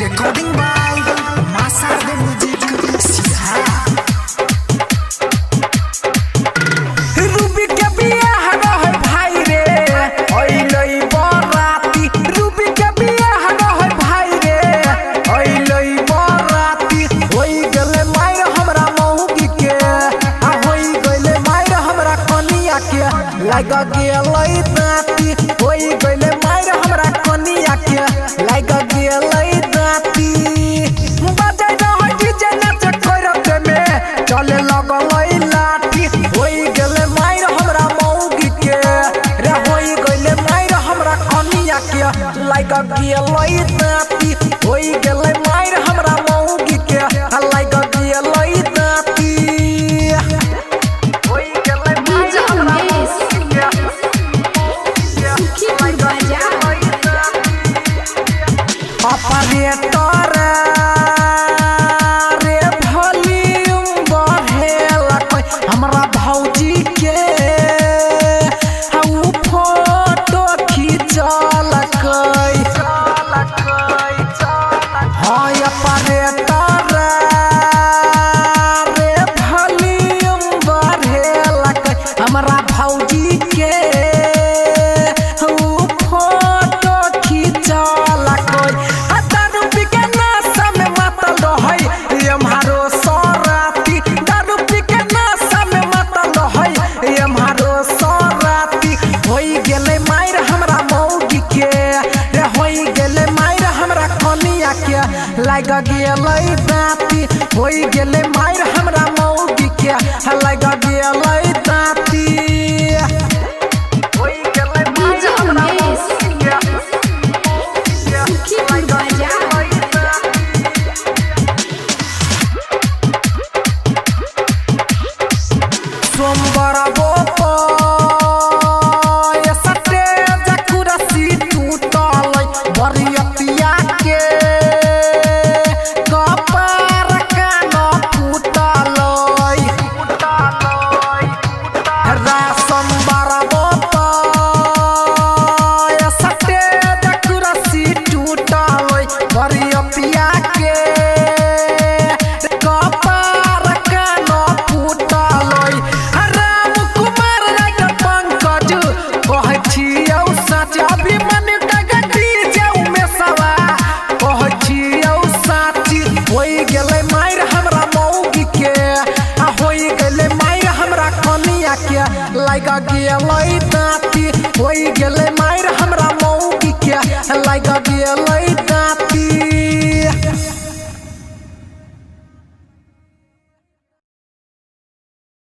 Recording by Masa the Music Siha Ruby के बियाह रहे भाई रे ओइलई बराती रूबी के बियाह रहे भाई रे ओइलई बराती होई गेले मायर हमरा मौगी के आ होई गेले मायर हमरा कनिया के लाग गेलै दाती होई गेले मायर हमरा कनिया के लाग गेलै दाती बजाय रहै डीजे नाच करब में चले लगलै लाठी होई गेले मायर हमरा मौगी के रे होई गेले मायर हमरा कनिया के लाग गेलै दाती होई गेले मायर हमरा मौगी के लाग गेलै दाती होई गेले मायर हमरा मौगी के ऑपरेटर रे वॉल्यूम बढ़ेला कोई हमरा भौजी के ऊ फोटो खींचल कई हां ऑपरेटर रे वॉल्यूम बढ़ेला कोई हमरा भौजी के ऊ फोटो खींचल कई लाग गेलै दाती होई गेले मायर हमरा मौगी के लाग गेलै दाती होई गेले मायर हमरा मौगी के सोमवार बोपा सटे जकुरसी टूटलै बरियतिया के लाग गेलै दाती होई गेले मायर हमरा मौगी के लाग गेलै